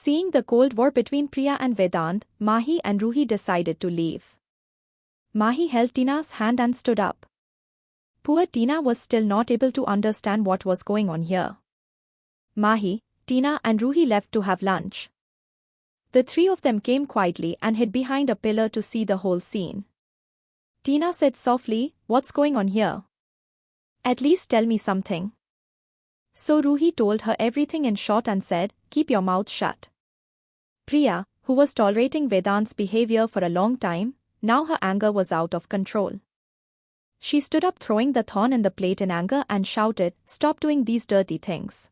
Seeing the Cold War between Priya and Vedant, Mahi and Rohit decided to leave. Mahi held Tina's hand and stood up. Poor Tina was still not able to understand what was going on here. Mahi, Tina and Rohit left to have lunch. The three of them came quietly and hid behind a pillar to see the whole scene. Tina said softly, "What's going on here? At least tell me something." So Rohit told her everything in short and said, "Keep your mouth shut." Priya, who was tolerating Vedant's behavior for a long time, now her anger was out of control. She stood up throwing the thorn in the plate in anger and shouted, "Stop doing these dirty things."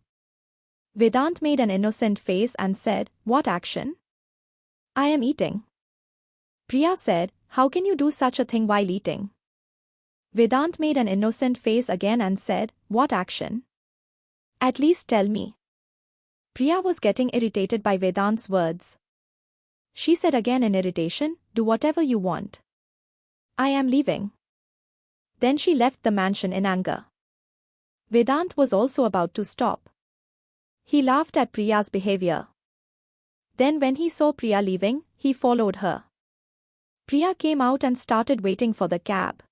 Vedant made an innocent face and said, "What action? I am eating." Priya said, "How can you do such a thing while eating?" Vedant made an innocent face again and said, "What action? At least tell me." Priya was getting irritated by Vedant's words. She said again in irritation, "Do whatever you want. I am leaving." Then she left the mansion in anger. Vedant was also about to stop. He laughed at Priya's behavior. Then when he saw Priya leaving, he followed her. Priya came out and started waiting for the cab.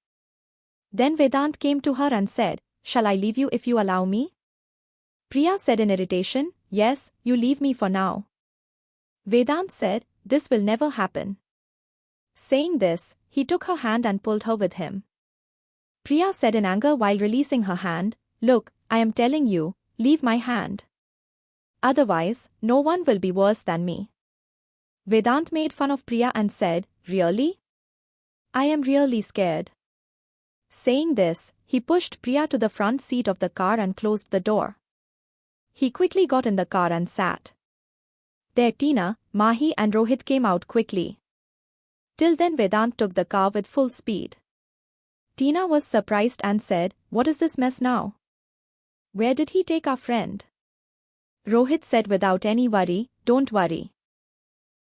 Then Vedant came to her and said, "Shall I leave you if you allow me?" Priya said in irritation, "Yes, you leave me for now." Vedant said, "This will never happen." Saying this, he took her hand and pulled her with him. Priya said in anger while releasing her hand, "Look, I am telling you, leave my hand. Otherwise, no one will be worse than me." Vedant made fun of Priya and said, "Really? I am really scared." Saying this, he pushed Priya to the front seat of the car and closed the door. He quickly got in the car and sat. There Tina, Mahi and Rohit came out quickly. Till then Vedant took the car with full speed. Tina was surprised and said, "What is this mess now? Where did he take our friend?" Rohit said without any worry, "Don't worry.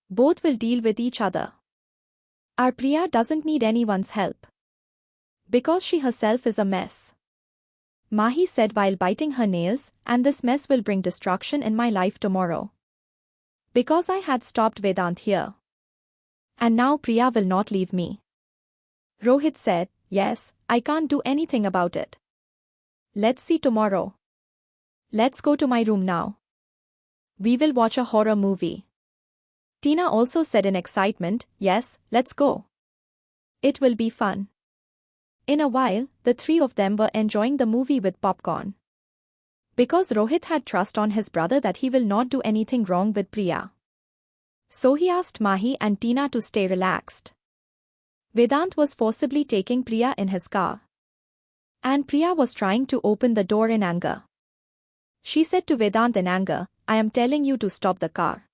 Both will deal with each other. Our Priya doesn't need anyone's help. Because she herself is a mess." Mahi said while biting her nails, "And this mess will bring destruction in my life tomorrow. Because I had stopped Vedant here. And now Priya will not leave me." Rohit said, "Yes, I can't do anything about it. Let's see tomorrow. Let's go to my room now. We will watch a horror movie." Tina also said in excitement, "Yes, let's go. It will be fun." In a while, the three of them were enjoying the movie with popcorn. Because Rohit had trust on his brother that he will not do anything wrong with Priya. So he asked Mahi and Tina to stay relaxed. Vedant was forcibly taking Priya in his car. And Priya was trying to open the door in anger. She said to Vedant in anger, "I am telling you to stop the car.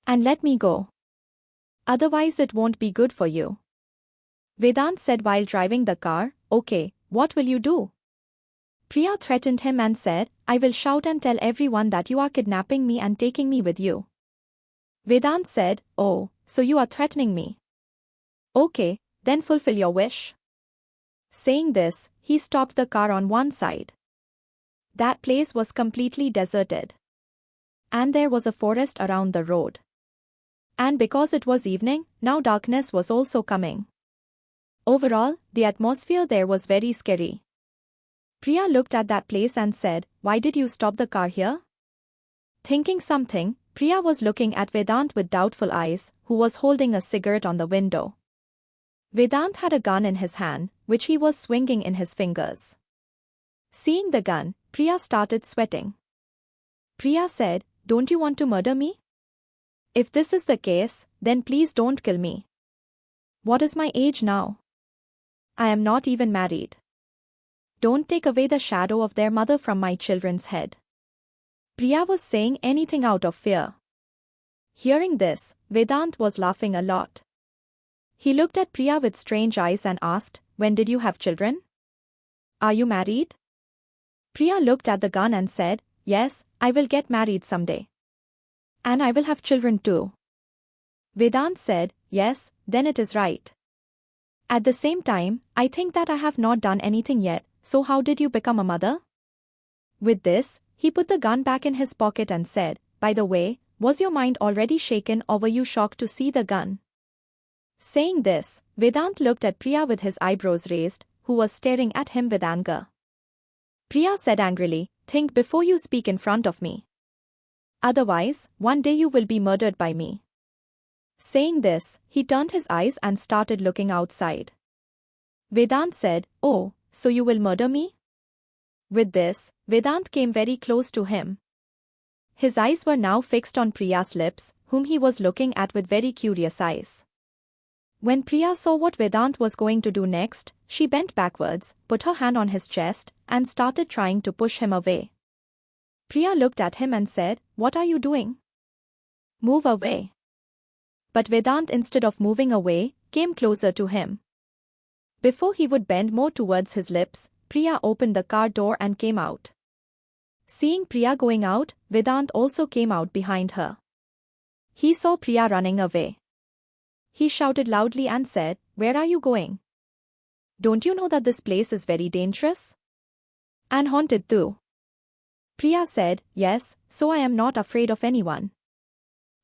And let me go. Otherwise it won't be good for you." Vedant said while driving the car, "Okay, what will you do?" Priya threatened him and said, "I will shout and tell everyone that you are kidnapping me and taking me with you." Vedant said, "Oh, so you are threatening me? Okay, then fulfill your wish." Saying this, he stopped the car on one side. That place was completely deserted. And there was a forest around the road. And because it was evening, now darkness was also coming. Overall, the atmosphere there was very scary. Priya looked at that place and said, "Why did you stop the car here?" Thinking something, Priya was looking at Vedant with doubtful eyes, who was holding a cigarette on the window. Vedant had a gun in his hand, which he was swinging in his fingers. Seeing the gun, Priya started sweating. Priya said, "Don't you want to murder me? If this is the case, then please don't kill me. What is my age now? I am not even married. Don't take away the shadow of their mother from my children's head." Priya was saying anything out of fear. Hearing this, Vedant was laughing a lot. He looked at Priya with strange eyes and asked, "When did you have children? Are you married?" Priya looked at the gun and said, "Yes, I will get married someday. And I will have children too." Vedant said, "Yes, then it is right. At the same time, I think that I have not done anything yet, so how did you become a mother?" With this, he put the gun back in his pocket and said, "By the way, Was your mind already shaken or were you shocked to see the gun? Saying this, Vedant looked at Priya with his eyebrows raised, who was staring at him with anger. Priya said angrily, "Think before you speak in front of me. Otherwise, one day you will be murdered by me." Saying this, he turned his eyes and started looking outside. Vedant said, "Oh, so you will murder me?" With this, Vedant came very close to him. His eyes were now fixed on Priya's lips, whom he was looking at with very curious eyes. When Priya saw what Vedant was going to do next, she bent backwards, put her hand on his chest, and started trying to push him away. Priya looked at him and said, "What are you doing? Move away." But Vedant, instead of moving away, came closer to him. Before he would bend more towards his lips, Priya opened the car door and came out. Seeing Priya going out, Vedant also came out behind her. He saw Priya running away. He shouted loudly and said, "Where are you going? Don't you know that this place is very dangerous? And haunted too?" Priya said, "Yes, so I am not afraid of anyone.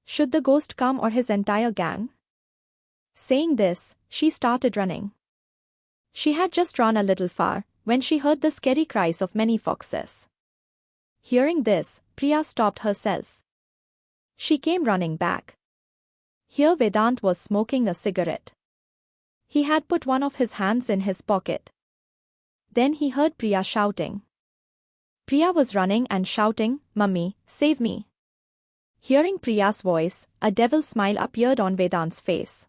Should the ghost come or his entire gang?" Saying this, she started running. She had just run a little far, when she heard the scary cries of many foxes. Hearing this, Priya stopped herself. She came running back. Here Vedant was smoking a cigarette. He had put one of his hands in his pocket. Then he heard Priya shouting. Priya was running and shouting, "Mummy, save me." Hearing Priya's voice, a devil smile appeared on Vedant's face.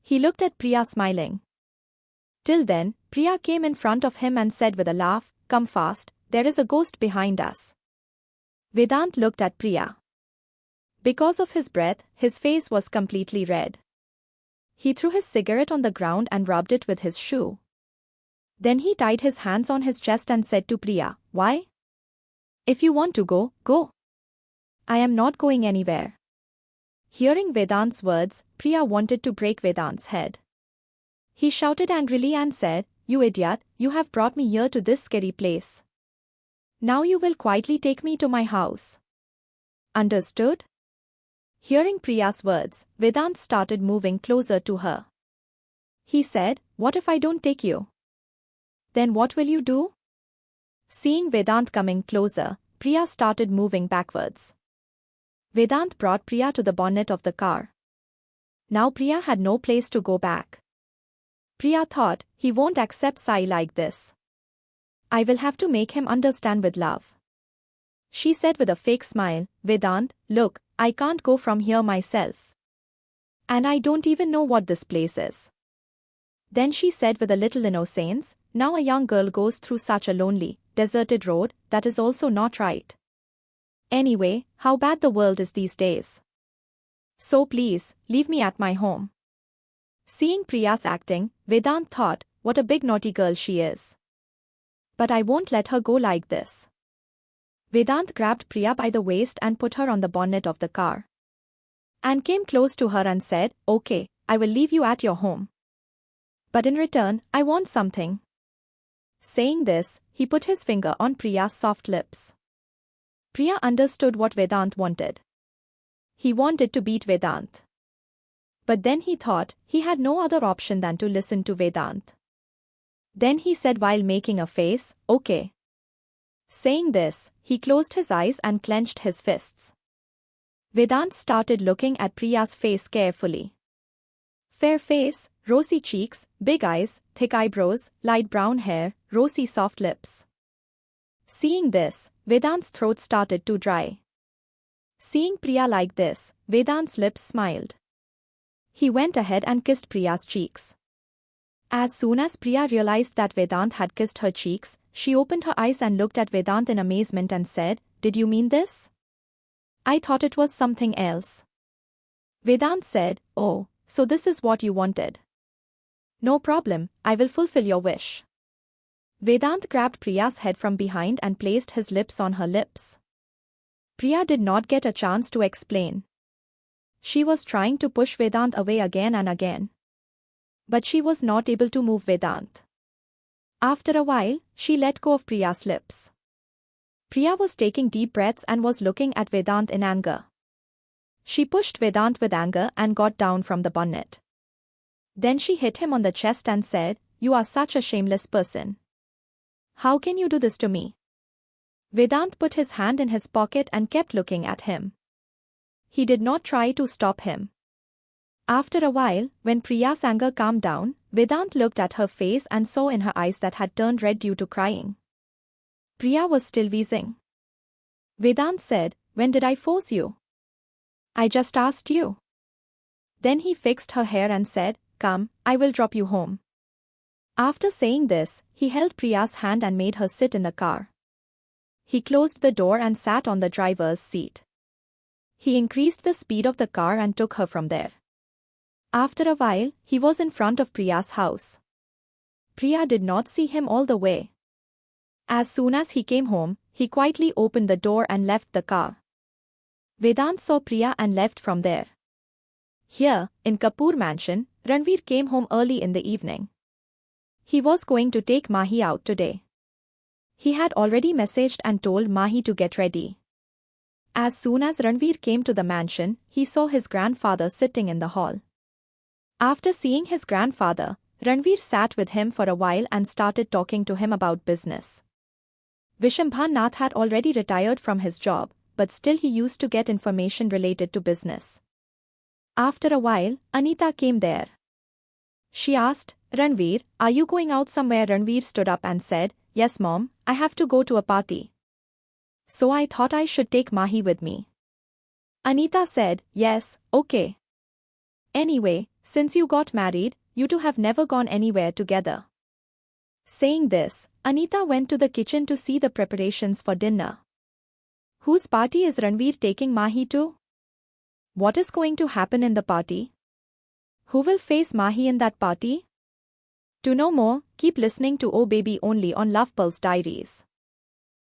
He looked at Priya smiling. Till then, Priya came in front of him and said with a laugh, "Come fast, there is a ghost behind us." Vedant looked at Priya. Because of his breath, his face was completely red. He threw his cigarette on the ground and rubbed it with his shoe. Then he tied his hands on his chest and said to Priya, "Why? If you want to go, go. I am not going anywhere." Hearing Vedant's words, Priya wanted to break Vedant's head. He shouted angrily and said, "You idiot, you have brought me here to this scary place. Now you will quietly take me to my house. Understood?" Hearing Priya's words, Vedant started moving closer to her. He said, "What if I don't take you? Then what will you do?" Seeing Vedant coming closer, Priya started moving backwards. Vedant brought Priya to the bonnet of the car. Now Priya had no place to go back. Priya thought, he won't accept Sai like this. I will have to make him understand with love. She said with a fake smile, "Vedant, look, I can't go from here myself. And I don't even know what this place is." Then she said with a little innocence, "Now a young girl goes through such a lonely, deserted road, that is also not right. Anyway, how bad the world is these days. So please, leave me at my home." Seeing Priya's acting, Vedant thought, what a big naughty girl she is. But I won't let her go like this. Vedant grabbed Priya by the waist and put her on the bonnet of the car. And came close to her and said, "Okay, I will leave you at your home. But in return, I want something." Saying this, he put his finger on Priya's soft lips. Priya understood what Vedant wanted. He wanted to beat Vedant. But then he thought he had no other option than to listen to Vedant. Then he said while making a face, "Okay." Saying this, he closed his eyes and clenched his fists. Vedant started looking at Priya's face carefully. Fair face, rosy cheeks, big eyes, thick eyebrows, light brown hair, rosy soft lips. Seeing this, Vedant's throat started to dry. Seeing Priya like this, Vedant's lips smiled. He went ahead and kissed Priya's cheeks. As soon as Priya realized that Vedant had kissed her cheeks, she opened her eyes and looked at Vedant in amazement and said, "Did you mean this? I thought it was something else." Vedant said, "Oh, so this is what you wanted. No problem, I will fulfill your wish." Vedant grabbed Priya's head from behind and placed his lips on her lips. Priya did not get a chance to explain. She was trying to push Vedant away again and again. But she was not able to move Vedant. After a while, she let go of Priya's lips. Priya was taking deep breaths and was looking at Vedant in anger. She pushed Vedant with anger and got down from the bonnet. Then she hit him on the chest and said, "You are such a shameless person. How can you do this to me?" Vedant put his hand in his pocket and kept looking at him. He did not try to stop him. After a while, when Priya's anger calmed down, Vedant looked at her face and saw in her eyes that had turned red due to crying. Priya was still wheezing. Vedant said, "When did I force you? I just asked you." Then he fixed her hair and said, "Come, I will drop you home." After saying this, he held Priya's hand and made her sit in the car. He closed the door and sat on the driver's seat. He increased the speed of the car and took her from there. After a while, he was in front of Priya's house. Priya did not see him all the way. As soon as he came home, he quietly opened the door and left the car. Vedant saw Priya and left from there. Here, in Kapoor mansion, Ranvir came home early in the evening. He was going to take Mahi out today. He had already messaged and told Mahi to get ready. As soon as Ranvir came to the mansion, he saw his grandfather sitting in the hall. After seeing his grandfather, Ranvir sat with him for a while and started talking to him about business. Vishambhan Nath had already retired from his job, but still he used to get information related to business. After a while, Anita came there. She asked, "Ranvir, are you going out somewhere?" Ranvir stood up and said, "Yes mom, I have to go to a party. So I thought I should take Mahi with me." Anita said, "Yes, okay. Anyway, since you got married, you two have never gone anywhere together." Saying this, Anita went to the kitchen to see the preparations for dinner. Whose party is Ranvir taking Mahi to? What is going to happen in the party? Who will face Mahi in that party? To know more, keep listening to Oh Baby only on Love Pulse Diaries.